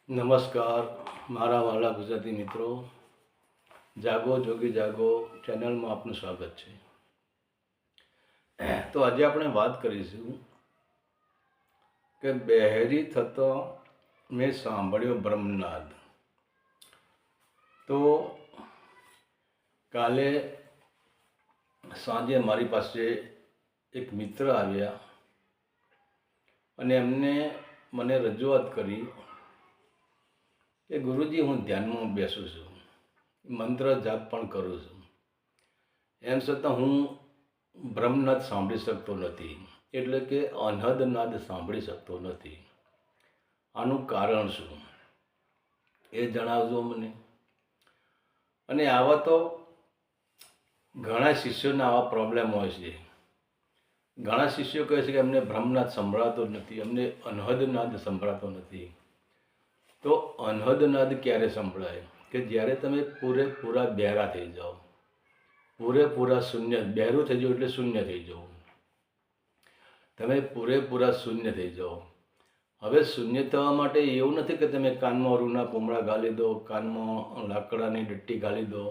નમસ્કાર મારા વાલા ગુજરાતી મિત્રો, જાગો જોગી જાગો ચેનલમાં આપનું સ્વાગત છે. તો આજે આપણે વાત કરીશું કે બહેરી થતો મેં સાંભળ્યો બ્રહ્મનાદ. તો કાલે સાંજે મારી પાસે એક મિત્ર આવ્યા અને એમને મને રજૂઆત કરી કે ગુરુજી, હું ધ્યાનમાં બેસું છું, મંત્ર જાપ પણ કરું છું, એમ છતાં હું બ્રહ્મનાદ સાંભળી શકતો નથી, એટલે કે અનહદ નાદ સાંભળી શકતો નથી. આનું કારણ શું એ જણાવજો મને. અને આવા તો ઘણા શિષ્યોને આવા પ્રોબ્લેમ હોય છે. ઘણા શિષ્યો કહે છે કે અમને બ્રહ્મનાદ સંભળાતો નથી, અમને અનહદ નાદ સંભળાતો નથી. તો અનહદ નાદ ક્યારે સંભળાય? કે જ્યારે તમે પૂરેપૂરા બહેરા થઈ જાઓ, પૂરેપૂરા શૂન્ય. બહેરું થઈ જાઓ એટલે શૂન્ય થઈ જવું. તમે પૂરેપૂરા શૂન્ય થઈ જાઓ. હવે શૂન્ય થવા માટે એવું નથી કે તમે કાનમાં રૂના પૂમડા ગાળી દો, કાનમાં લાકડાની ડટ્ટી ગાળી દો,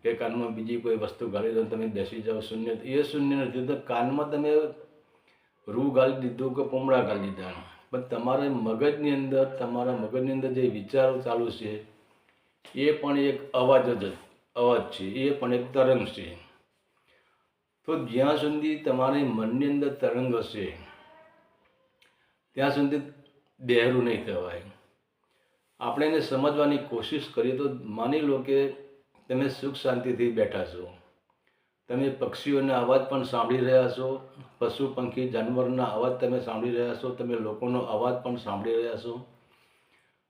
કે કાનમાં બીજી કોઈ વસ્તુ ગાળી દો, તમે બેસી જાઓ. શૂન્ય એ શૂન્ય નથી. તો કાનમાં તમે રૂ ગાળી દીધું કે પૂમડા ગાળી દીધા, પણ તમારા મગજની અંદર જે વિચારો ચાલુ છે એ પણ એક અવાજ છે, એ પણ એક તરંગ છે. તો જ્યાં સુધી તમારી મનની અંદર તરંગ હશે ત્યાં સુધી બહેરું નહીં થવાય. આપણે એને સમજવાની કોશિશ કરીએ તો માની લો કે તમે સુખ શાંતિથી બેઠા છો, તમે પક્ષીઓના અવાજ પણ સાંભળી રહ્યા છો, પશુ પંખી જાનવરના અવાજ તમે સાંભળી રહ્યા છો, તમે લોકોનો અવાજ પણ સાંભળી રહ્યા છો.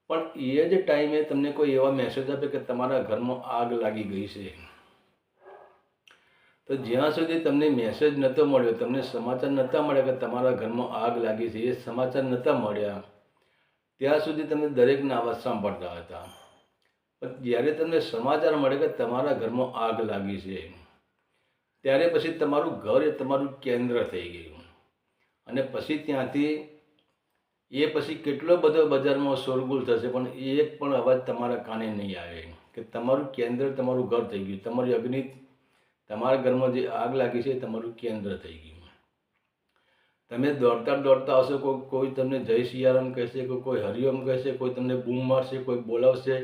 પણ એ જ ટાઈમે તમને કોઈ એવા મેસેજ આપે કે તમારા ઘરમાં આગ લાગી ગઈ છે, તો જ્યાં સુધી તમને મેસેજ નહોતો મળ્યો, તમને સમાચાર નહોતા મળ્યા કે તમારા ઘરમાં આગ લાગી છે, એ સમાચાર નહોતા મળ્યા ત્યાં સુધી તમે દરેકના અવાજ સાંભળતા હતા. પણ જ્યારે તમને સમાચાર મળે કે તમારા ઘરમાં આગ લાગી છે, ત્યારે પછી તમારું ઘર એ તમારું કેન્દ્ર થઈ ગયું. અને પછી ત્યાંથી એ પછી કેટલો બધો બજારમાં શોરગુલ થશે, પણ એક પણ અવાજ તમારા કાને નહીં આવે કે તમારું કેન્દ્ર તમારું ઘર થઈ ગયું. તમારી અગ્નિ, તમારા ઘરમાં જે આગ લાગી છે એ તમારું કેન્દ્ર થઈ ગયું. તમે દોડતા દોડતા આવશો, કોઈ તમને જય સિયારામ કહેશે, કોઈ હરિઓમ કહેશે, કોઈ તમને બૂમ મારશે, કોઈ બોલાવશે,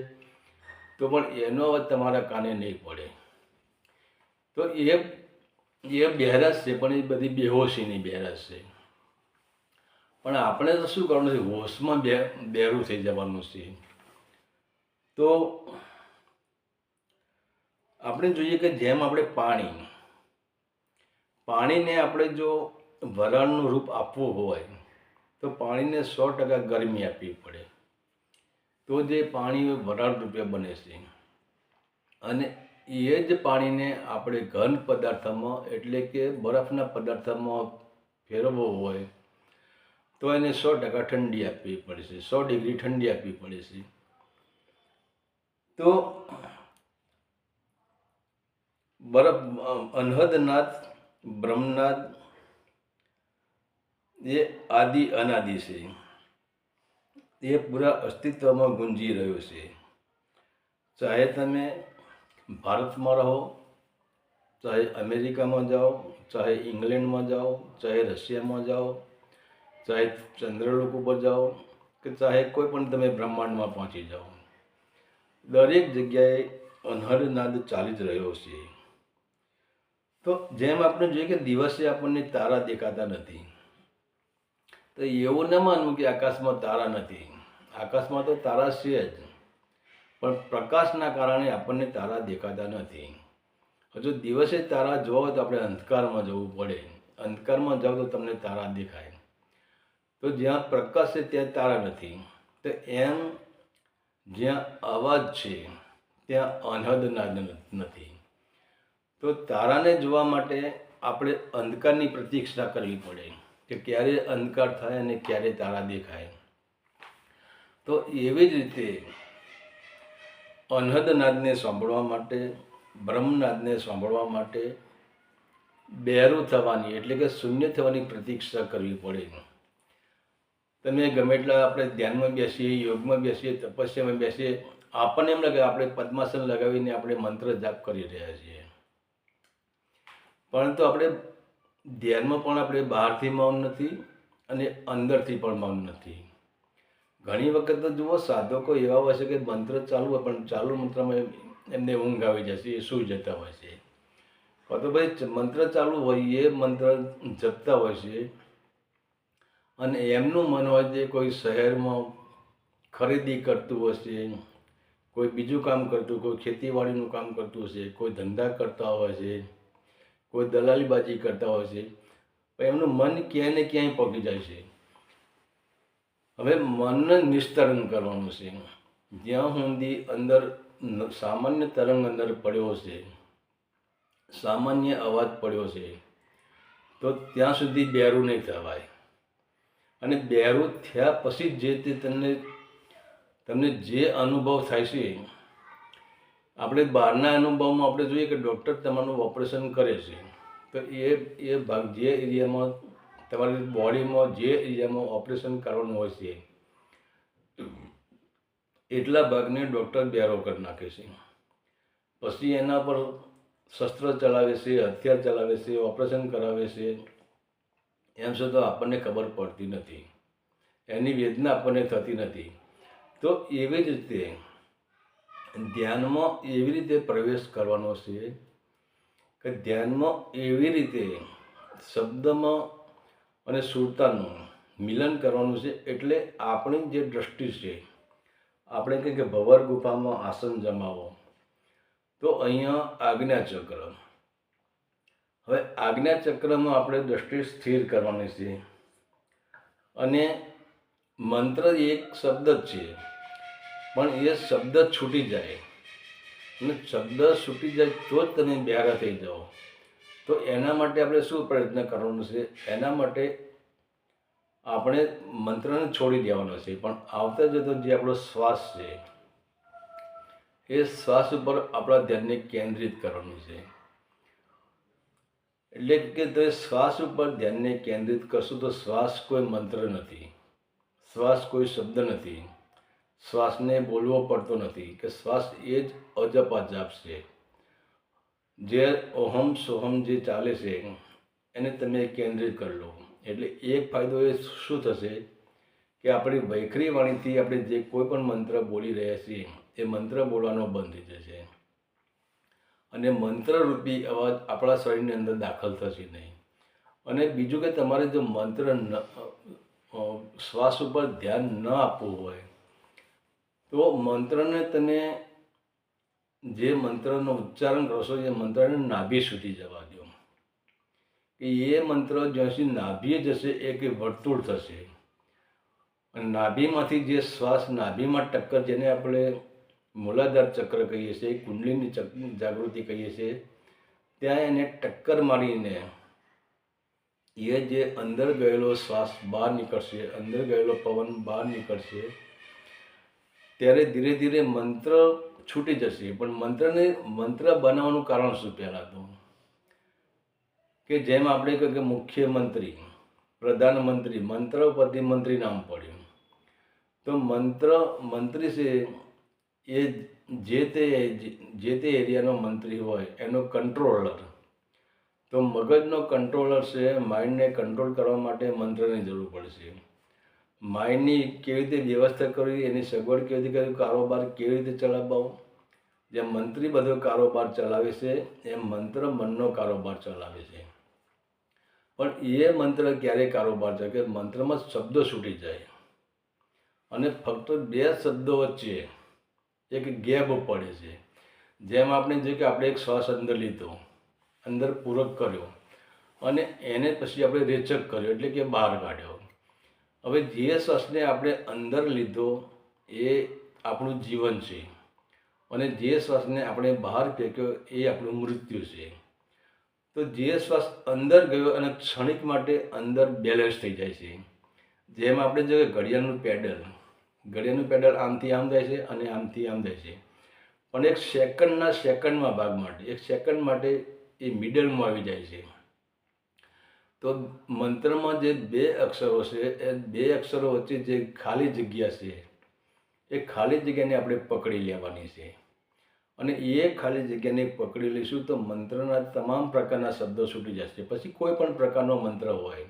તો પણ એનો અવાજ તમારા કાને નહીં પડે. તો એ બહેરાશ છે, પણ એ બધી બેહોશીની બહેરાશ છે. પણ આપણે તો શું કરવાનું છે? હોશમાં બહેરું થઈ જવાનું છે. તો આપણે જોઈએ કે જેમ આપણે પાણીને આપણે જો વરાળનું રૂપ આપવું હોય તો પાણીને 100% ગરમી આપવી પડે, તો જે પાણી વરાળ રૂપે બને છે. અને એ જ પાણીને આપણે ઘન પદાર્થમાં, એટલે કે બરફના પદાર્થમાં ફેરવવો હોય તો એને 100% ઠંડી આપવી પડે છે, 100 ડિગ્રી ઠંડી આપવી પડે છે. તો અનહદનાદ, બ્રહ્મનાદ એ આદિ અનાદિ છે, એ પૂરા અસ્તિત્વમાં ગુંજી રહ્યો છે. ચાહે તમે ભારતમાં રહો, ચાહે અમેરિકામાં જાઓ, ચાહે ઇંગ્લેન્ડમાં જાઓ, ચાહે રશિયામાં જાઓ, ચાહે ચંદ્રલોક ઉપર જાઓ, કે ચાહે કોઈ પણ તમે બ્રહ્માંડમાં પહોંચી જાઓ, દરેક જગ્યાએ અનહદનાદ ચાલી જ રહ્યો છે. તો જેમ આપણે જોઈએ કે દિવસે આપણને તારા દેખાતા નથી, તો એવું ન માનવું કે આકાશમાં તારા નથી. આકાશમાં તો તારા છે જ, પણ પ્રકાશના કારણે આપણને તારા દેખાતા નથી. હજુ દિવસે તારા જોવા હોય તો આપણે અંધકારમાં જવું પડે. અંધકારમાં જાઓ તો તમને તારા દેખાય. તો જ્યાં પ્રકાશ છે ત્યાં તારા નથી. તો એમ જ્યાં અવાજ છે ત્યાં અનહદનાદ નથી. તો તારાને જોવા માટે આપણે અંધકારની પ્રતીક્ષા કરવી પડે કે ક્યારે અંધકાર થાય અને ક્યારે તારા દેખાય. તો એવી જ રીતે અનહદનાદને સાંભળવા માટે, બ્રહ્મનાદને સાંભળવા માટે બહેરું થવાની, એટલે કે શૂન્ય થવાની પ્રતીક્ષા કરવી પડે. તમે ગમે એટલા આપણે ધ્યાનમાં બેસીએ, યોગમાં બેસીએ, તપસ્યામાં બેસીએ, આપણને એમ લાગે આપણે પદ્માસન લગાવીને આપણે મંત્ર જાપ કરી રહ્યા છીએ, પરંતુ આપણે ધ્યાનમાં પણ આપણે બહારથી મૌન નથી અને અંદરથી પણ મૌન નથી. ઘણી વખત તો જુઓ, સાધકો એવા હોય છે કે મંત્ર ચાલુ હોય પણ ચાલુ મંત્રમાં એમને ઊંઘ આવી જશે, એ સૂઈ જતા હોય છે. તો ભાઈ મંત્ર ચાલુ હોય, એ મંત્ર જપતા હોય છે અને એમનું મન હોય છે કોઈ શહેરમાં ખરીદી કરતું હશે, કોઈ બીજું કામ કરતું, કોઈ ખેતીવાડીનું કામ કરતું હશે, કોઈ ધંધા કરતા હોય છે, કોઈ દલાલીબાજી કરતા હોય છે, પણ એમનું મન ક્યાંય ને ક્યાંય પહોંચી જાય છે. હવે મનને નિસ્તરણ કરવાનું છે. જ્યાં સુધી અંદર સામાન્ય તરંગ અંદર પડ્યો છે, સામાન્ય અવાજ પડ્યો છે, તો ત્યાં સુધી બેરું નહીં થવાય. અને બેરું થયા પછી જે તે તમને જે અનુભવ થાય છે, આપણે બહારના અનુભવમાં આપણે જોઈએ કે ડૉક્ટર તમારું ઓપરેશન કરે છે, તો એ ભાગ જે એરિયામાં તમારી બોડીમાં જે એરિયામાં ઓપરેશન કરવાનું હોય છે, એટલા ભાગને ડૉક્ટર બેરો કરી નાખે છે. પછી એના પર શસ્ત્ર ચલાવે છે, હથિયાર ચલાવે છે, ઓપરેશન કરાવે છે. એમ છતાં આપણને ખબર પડતી નથી, એની વેદના આપણને થતી નથી. તો એવી જ રીતે ધ્યાનમાં એવી રીતે પ્રવેશ કરવાનો છે કે ધ્યાનમાં એવી રીતે શબ્દમાં અને સુરતાનું મિલન કરવાનું છે. એટલે આપણી જે દ્રષ્ટિ છે, આપણે કહીએ કે ભંવર ગુફામાં આસન જમાવો, તો અહીંયા આજ્ઞાચક્ર. હવે આજ્ઞાચક્રમાં આપણે દ્રષ્ટિ સ્થિર કરવાની છે અને મંત્ર એક શબ્દ જ છે, પણ એ શબ્દ છૂટી જાય અને શબ્દ છૂટી જાય તો જ તમે બહેરા થઈ જાઓ. તો એના માટે આપણે શું પ્રયત્ન કરવાનો છે? એના માટે આપણે મંત્રને છોડી દેવાનો છે, પણ આવતા જતો જે આપણો શ્વાસ છે, એ શ્વાસ ઉપર આપણા ધ્યાનને કેન્દ્રિત કરવાનું છે. એટલે કે તમે શ્વાસ ઉપર ધ્યાનને કેન્દ્રિત કરશો તો શ્વાસ કોઈ મંત્ર નથી, શ્વાસ કોઈ શબ્દ નથી, શ્વાસને બોલવો પડતો નથી, કે શ્વાસ એ જ અજપા જાપ છે. જે ઓહમ સોહમ જે ચાલે છે એને તમે કેન્દ્રિત કરી લો. એટલે એક ફાયદો એ શું થશે કે આપણી વૈખરી વાણીથી આપણે જે કોઈ પણ મંત્ર બોલી રહ્યા છીએ એ મંત્ર બોલવાનો બંધ થઈ જશે અને મંત્રરૂપી અવાજ આપણા શરીરની અંદર દાખલ થશે નહીં. અને બીજું કે તમારે જો મંત્ર શ્વાસ ઉપર ધ્યાન ન આપવું હોય તો મંત્રને તમે જે મંત્રનો ઉચ્ચારણ કરશો એ મંત્રને નાભી સુધી જવા દો. કે એ મંત્ર જ્યાંથી નાભીએ જશે એ કે વર્તુળ થશે અને નાભીમાંથી જે શ્વાસ નાભીમાં ટક્કર, જેને આપણે મૂલાધાર ચક્ર કહીએ છીએ, કુંડલીની જાગૃતિ કહીએ છીએ, ત્યાં એને ટક્કર મારીને એ જે અંદર ગયેલો શ્વાસ બહાર નીકળશે, અંદર ગયેલો પવન બહાર નીકળશે, ત્યારે ધીરે ધીરે મંત્ર છૂટી જશે. પણ મંત્ર બનાવવાનું કારણ શું? પહેલાં તો કે જેમ આપણે કહ્યું કે મુખ્યમંત્રી, પ્રધાનમંત્રી, મંત્ર પરથી મંત્રી નામ પડ્યું. તો મંત્રી છે એ જે તે એરિયાનો મંત્રી હોય એનો કંટ્રોલર. તો મગજનો કંટ્રોલર છે, માઇન્ડને કંટ્રોલ કરવા માટે મંત્રની જરૂર પડશે. માઇન્ડની કેવી રીતે વ્યવસ્થા કરવી, એની સગવડ કેવી રીતે કરવી, કારોબાર કેવી રીતે ચલાવવો. જેમ મંત્રી બધો કારોબાર ચલાવે છે એમ મંત્ર મનનો કારોબાર ચલાવે છે. પણ એ મંત્ર ક્યારે કારોબાર છે કે મંત્રમાં શબ્દો છૂટી જાય અને ફક્ત બે શબ્દો વચ્ચે એક ગેપ પડે છે. જેમ આપણે જોઈએ કે આપણે એક શ્વાસ અંદર લીધો, અંદર પૂરક કર્યો અને એને પછી આપણે રેચક કર્યો, એટલે કે બહાર કાઢ્યો. હવે જે શ્વાસને આપણે અંદર લીધો એ આપણું જીવન છે અને જે શ્વાસને આપણે બહાર ફેંક્યો એ આપણું મૃત્યુ છે. તો જે શ્વાસ અંદર ગયો અને ક્ષણિક માટે અંદર બેલેન્સ થઈ જાય છે. જેમ આપણે જોઈએ ઘડિયાળનું પેડલ આમથી આમ જાય છે અને આમથી આમ જાય છે, પણ એક સેકન્ડમાં ભાગ માટે, એક સેકન્ડ માટે એ મિડલમાં આવી જાય છે. તો મંત્રમાં જે 2 અક્ષરો છે એ 2 અક્ષરો વચ્ચે જે ખાલી જગ્યા છે એ ખાલી જગ્યાને આપણે પકડી લેવાની છે અને એ ખાલી જગ્યાને પકડી લઈશું તો મંત્રના તમામ પ્રકારના શબ્દો છૂટી જશે. પછી કોઈ પણ પ્રકારનો મંત્ર હોય,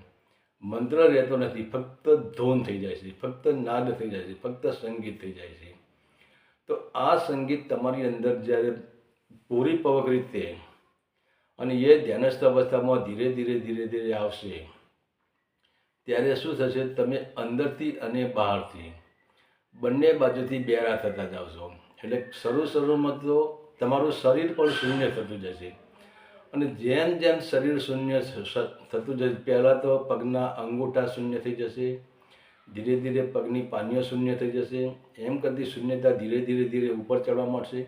મંત્ર રહેતો નથી, ફક્ત ધૂન થઈ જાય છે, ફક્ત નાદ થઈ જાય છે, ફક્ત સંગીત થઈ જાય છે. તો આ સંગીત તમારી અંદર જ્યારે પૂરી પવક રીતે અને એ ધ્યાનસ્થ અવસ્થામાં ધીરે ધીરે ધીરે ધીરે આવશે ત્યારે શું થશે, તમે અંદરથી અને બહારથી બંને બાજુથી બેરા થતા જાવશો. એટલે શરૂમાં તો તમારું શરીર પણ શૂન્ય થતું જશે અને જેમ જેમ શરીર શૂન્ય થતું જશે, પહેલાં તો પગના અંગૂઠા શૂન્ય થઈ જશે, ધીરે ધીરે પગની પાનીઓ શૂન્ય થઈ જશે. એમ કરતી શૂન્યતા ધીરે ધીરે ધીરે ઉપર ચડવા માંડશે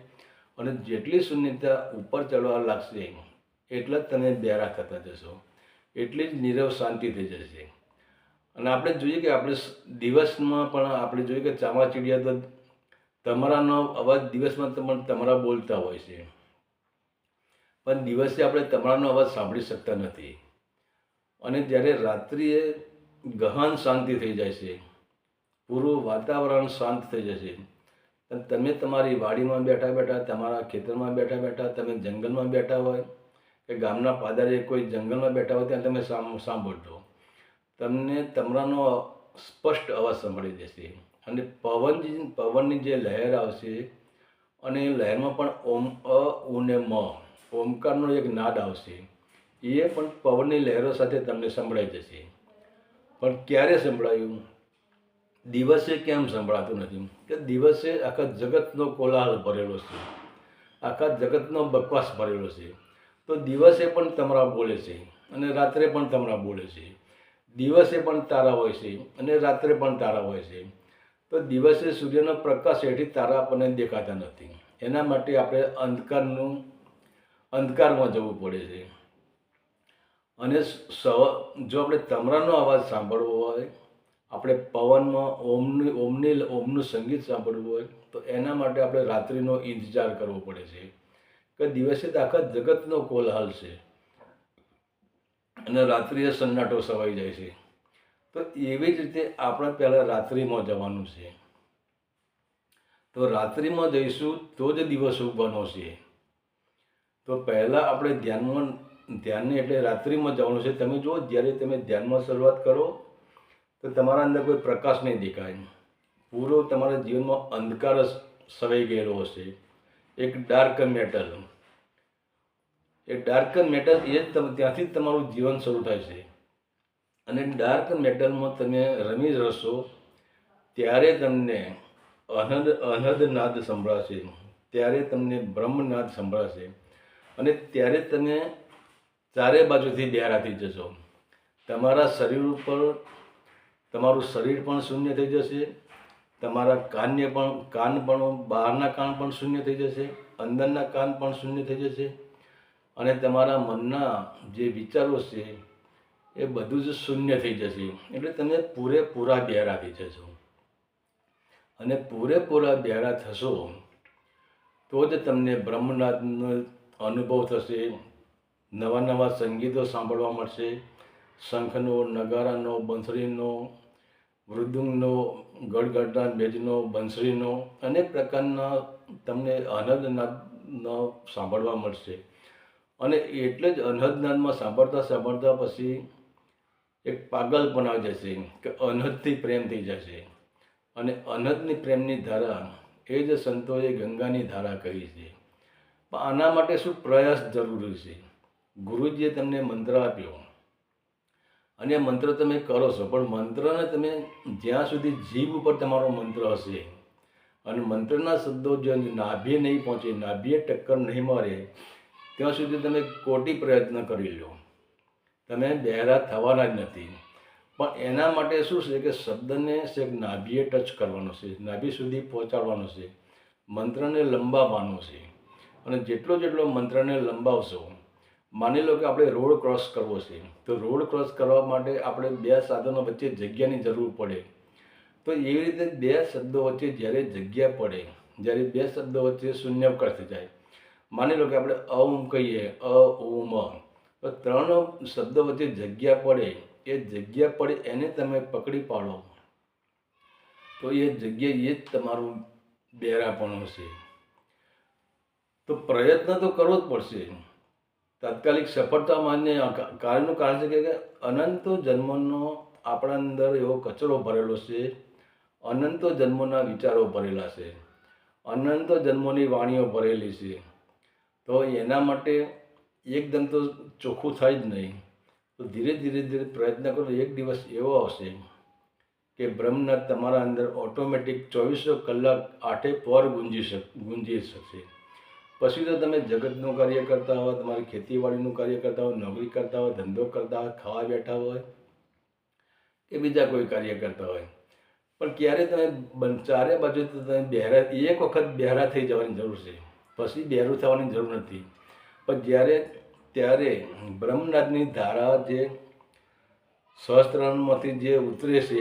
અને જેટલી શૂન્યતા ઉપર ચડવા લાગશે એટલા જ તમે બેરા થતા જશો, એટલી જ નીરવ શાંતિ થઈ જશે. અને આપણે જોઈએ કે આપણે દિવસમાં પણ આપણે જોઈએ કે ચામાચીડિયા તો તમારાનો અવાજ દિવસમાં તમારા બોલતા હોય છે, પણ દિવસે આપણે તમારાનો અવાજ સાંભળી શકતા નથી. અને જ્યારે રાત્રિએ ગહન શાંતિ થઈ જાય છે, પૂરું વાતાવરણ શાંત થઈ જશે, તમે તમારી વાડીમાં બેઠા બેઠા, તમારા ખેતરમાં બેઠા બેઠા, તમે જંગલમાં બેઠા હોય કે ગામના પાદરે કોઈ જંગલમાં બેઠા હોય ત્યાં તમે સાંભળજો, તમને તમારાનો સ્પષ્ટ અવાજ સંભળાઈ દેશે. અને પવનની જે લહેર આવશે અને એ લહેરમાં પણ ઓમ, અ, ઉ ને મ ઓમકારનો એક નાદ આવશે, એ પણ પવનની લહેરો સાથે તમને સંભળાઈ જશે. પણ ક્યારે સંભળાયું? દિવસે કેમ સંભળાતું નથી? કે દિવસે આખા જગતનો કોલાહલ ભરેલો છે, આખા જગતનો બકવાસ ભરેલો છે. તો દિવસે પણ તમારા બોલે છે અને રાત્રે પણ તમારા બોલે છે. દિવસે પણ તારા હોય છે અને રાત્રે પણ તારા હોય છે. તો દિવસે સૂર્યનો પ્રકાશ હેઠી તારા આપણને દેખાતા નથી. એના માટે આપણે અંધકારમાં જવું પડે છે. અને જો આપણે તમરાનો અવાજ સાંભળવો હોય, આપણે પવનમાં ઓમનું સંગીત સાંભળવું હોય તો એના માટે આપણે રાત્રિનો ઇંતજાર કરવો પડે છે. કે દિવસે તો આખા જગતનો કોલાહલ છે અને રાત્રિએ સન્નાટો છવાઈ જાય છે. તો એવી જ રીતે આપણે પહેલાં રાત્રિમાં જવાનું છે. તો રાત્રિમાં જઈશું તો જ દિવસ ઉગવાનો છે. તો પહેલાં આપણે ધ્યાનને એટલે રાત્રિમાં જવાનું છે. તમે જુઓ, જ્યારે તમે ધ્યાનમાં શરૂઆત કરો તો તમારા અંદર કોઈ પ્રકાશ નહીં દેખાય, પૂરો તમારા જીવનમાં અંધકાર જ છવાઈ ગયેલો હશે, એક ડાર્ક મેટર. એ ડાર્ક મેટર એ જ ત્યાંથી જ તમારું જીવન શરૂ થાય છે. અને ડાર્ક મેટલમાં તમે રમી રહેશો ત્યારે તમને અનહદ નાદ સંભળાશે, ત્યારે તમને બ્રહ્મનાદ સંભળાશે અને ત્યારે તમે ચારે બાજુથી બહેરા થઈ જશો. તમારા શરીર ઉપર તમારું શરીર પણ શૂન્ય થઈ જશે, તમારા કાન પણ બહારના કાન પણ શૂન્ય થઈ જશે, અંદરના કાન પણ શૂન્ય થઈ જશે અને તમારા મનના જે વિચારો છે એ બધું જ શૂન્ય થઈ જશે. એટલે તમે પૂરેપૂરા બહેરા થઈ જશો. અને પૂરેપૂરા બહેરા થશો તો જ તમને બ્રહ્મનાદનો અનુભવ થશે, નવા નવા સંગીતો સાંભળવા મળશે, શંખનો, નગારાનો, બંસરીનો, મૃદુંગનો, ગડગડના મેજનો, બંસરીનો, અનેક પ્રકારના તમને અનહદનાદનો સાંભળવા મળશે. અને એટલે જ અનહદનાદમાં સાંભળતા પછી એક પાગલપણ આવી જશે કે અનહદથી પ્રેમ થઈ જશે. અને અનહદની પ્રેમની ધારા એ જ સંતોએ ગંગાની ધારા કહી છે. પણ આના માટે શું પ્રયાસ જરૂરી છે? ગુરુજીએ તમને મંત્ર આપ્યો અને મંત્ર તમે કરો છો, પણ મંત્રને તમે જ્યાં સુધી જીભ ઉપર તમારો મંત્ર હશે અને મંત્રના શબ્દો જો નાભીએ નહીં પહોંચે, નાભીએ ટક્કર નહીં મારે, ત્યાં સુધી તમે કોટી પ્રયત્ન કરી લો, તમે બહેરા થવાના જ નથી. પણ એના માટે શું છે કે શબ્દને છેક નાભીએ ટચ કરવાનો છે, નાભી સુધી પહોંચાડવાનો છે, મંત્રને લંબાવવાનો છે. અને જેટલો મંત્રને લંબાવશો, માની લો કે આપણે રોડ ક્રોસ કરવો છે, તો રોડ ક્રોસ કરવા માટે આપણે 2 સાધનો વચ્ચે જગ્યાની જરૂર પડે. તો એવી રીતે 2 શબ્દો વચ્ચે જ્યારે જગ્યા પડે, જ્યારે 2 શબ્દો વચ્ચે શૂન્યાવકાશ થઈ જાય, માની લો કે આપણે અમ કહીએ, અ ઉ મ, તો પણ ત્રણ શબ્દો વચ્ચે જગ્યા પડે, એ જગ્યા પડે એને તમે પકડી પાડો તો એ જગ્યા એ જ તમારું બહેરાપણું છે. તો પ્રયત્ન તો કરવો જ પડશે. તાત્કાલિક સફળતા માન્ય કારણનું કારણ છે કે અનંતો જન્મનો આપણા અંદર એવો કચરો ભરેલો છે, અનંતો જન્મોના વિચારો ભરેલા છે, અનંતો જન્મોની વાણીઓ ભરેલી છે. તો એના માટે એકદમ તો ચોખ્ખું થાય જ નહીં. તો ધીરે ધીરે ધીરે પ્રયત્ન કરો. એક દિવસ એવો આવશે કે બ્રહ્મનાદ તમારા અંદર ઓટોમેટિક 24 કલાક 8 પહોર ગુંજી શકશે. પછી તો તમે જગતનું કાર્ય કરતા હોય, તમારી ખેતીવાડીનું કાર્ય કરતા હોય, નોકરી કરતા હોય, ધંધો કરતા હોય, ખાવા બેઠા હોય કે બીજા કોઈ કાર્ય કરતા હોય, પણ ક્યારે તમે ચારે બાજુ તમે બહેરા, એક વખત બહેરા થઈ જવાની જરૂર છે, પછી બહેરું થવાની જરૂર નથી. પણ ત્યારે બ્રહ્મનાદની ધારા જે સહસ્ત્રમાંથી જે ઉતરે છે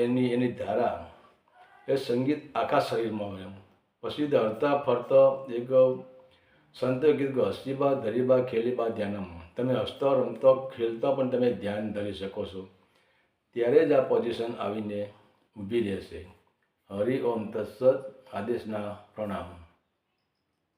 એની ધારા એ સંગીત આખા શરીરમાં હોય. પછી હરતા ફરતા એક સંતોએ કીધું કે હસીબા ધરીબા ખેલીબા ધ્યાનમ, તમે હસતા રમતા ખેલતા પણ તમે ધ્યાન ધરી શકો છો. ત્યારે જ આ પોઝિશન આવીને ઊભી રહેશે. હરિ ઓમ તત્સત. આદેશના પ્રણામ.